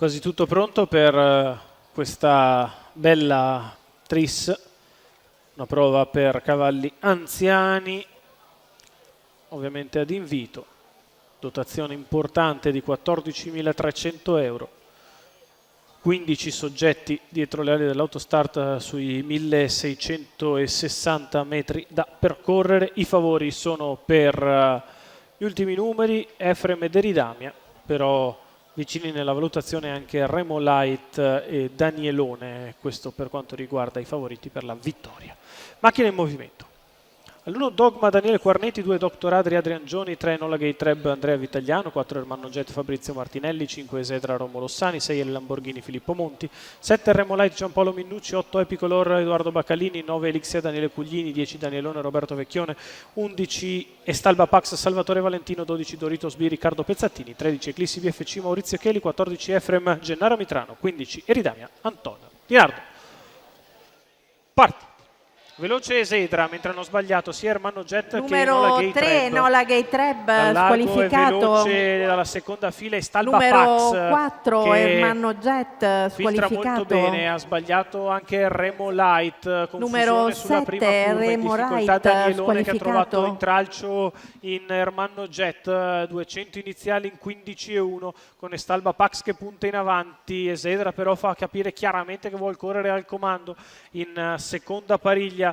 Quasi tutto pronto per questa bella tris, una prova per cavalli anziani, ovviamente ad invito, dotazione importante di 14.300 euro, 15 soggetti dietro le ali dell'autostart sui 1660 metri da percorrere. I favori sono per gli ultimi numeri, Efrem ed Eridamia, però vicini nella valutazione anche Remo Light e Danielone, questo per quanto riguarda i favoriti per la vittoria. Macchina in movimento. All'1 Dogma Daniele Quarnetti, 2 Dr. Adrian Gioni, 3 Enola Gay Treb Andrea Vitagliano, 4 Ermanno Jet Fabrizio Martinelli, 5 Esedra Romolo Sani, 6 El Lamborghini Filippo Monti, 7 Remo Light Giampaolo Minnucci, 8 Epicolor Edoardo Baccalini, 9 Elixia Daniele Cuglini, 10 Danielone Roberto Vecchione, 11 Estalba Pax Salvatore Valentino, 12 Doritos B Riccardo Pezzattini, 13 Eclissi BFC Maurizio Cheli, 14 Efrem Gennaro Mitrano, 15 Eridamia Antonio Dinardo. Parti. Veloce Esedra, mentre hanno sbagliato sia Ermanno Jet che Enola Gay Treb. Numero 3 Enola Gay Treb squalificato. Veloce dalla seconda fila Estalba numero Pax. 4 Ermanno Jet Filtra molto bene, ha sbagliato anche Remo Light, numero sulla 7 prima curva, Remo in difficoltà Light Danielone che ha trovato intralcio in Ermanno Jet, 200 iniziali in 15,1 con Estalba Pax che punta in avanti. Esedra però fa capire chiaramente che vuol correre al comando. In seconda pariglia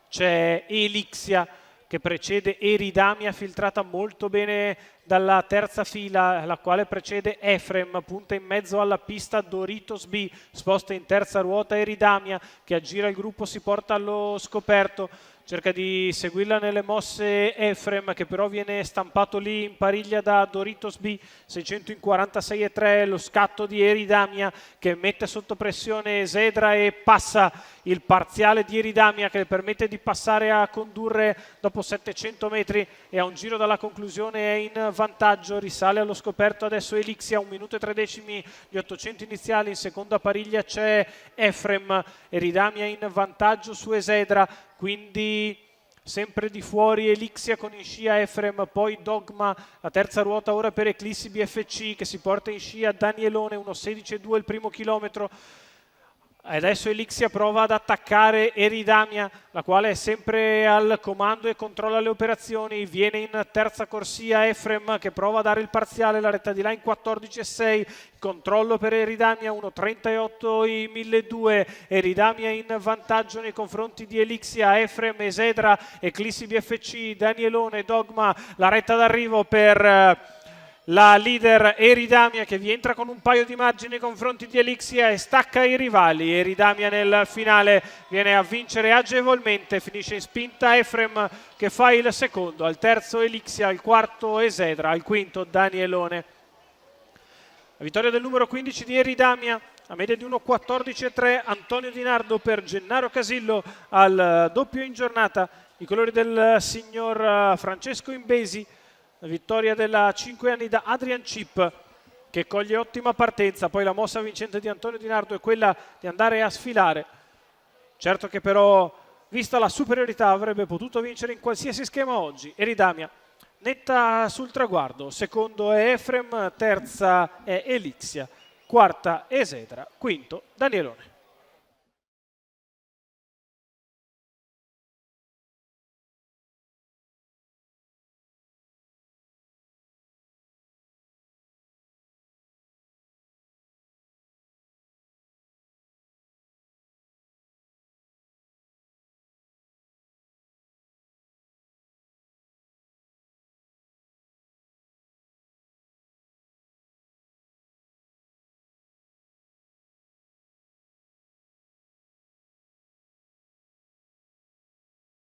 c'è Elixia che precede Eridamia, filtrata molto bene dalla terza fila, la quale precede Efrem, punta in mezzo alla pista Doritos B, sposta in terza ruota Eridamia che aggira il gruppo, si porta allo scoperto, cerca di seguirla nelle mosse Efrem che però viene stampato lì in pariglia da Doritos B, 600 in 46,3, lo scatto di Eridamia che mette sotto pressione Esedra e passa il parziale di Eridamia che le permette di passare a condurre dopo 700 metri e a un giro dalla conclusione è in vantaggio, risale allo scoperto adesso Elixia, 1 minuto e 3 decimi gli 800 iniziali. In seconda pariglia c'è Efrem, Eridamia in vantaggio su Esedra, quindi sempre di fuori Elixia con in scia Efrem, poi Dogma, la terza ruota ora per Eclissi BFC che si porta in scia Danielone, 1.16,2 il primo chilometro. Adesso Elixia prova ad attaccare Eridamia, la quale è sempre al comando e controlla le operazioni. Viene in terza corsia Efrem che prova a dare il parziale, la retta di là in 14,6. Controllo per Eridamia, 1.38 i 1.200. Eridamia in vantaggio nei confronti di Elixia, Efrem, Esedra, Eclissi BFC, Danielone, Dogma. La retta d'arrivo per la leader Eridamia che vi entra con un paio di margini nei confronti di Elixia e stacca i rivali. Eridamia nel finale viene a vincere agevolmente, finisce in spinta Efrem che fa il secondo, al terzo Elixia, al quarto Esedra, al quinto Danielone. La vittoria del numero 15 di Eridamia a media di 1.14,3, Antonio Dinardo per Gennaro Casillo al doppio in giornata, i colori del signor Francesco Imbesi. La vittoria della 5 anni da Adrian Chip che coglie ottima partenza, poi la mossa vincente di Antonio Dinardo è quella di andare a sfilare. Certo che però, vista la superiorità, avrebbe potuto vincere in qualsiasi schema oggi. Eridamia netta sul traguardo, secondo è Efrem, terza è Elixia, quarta Esedra, quinto Danielone.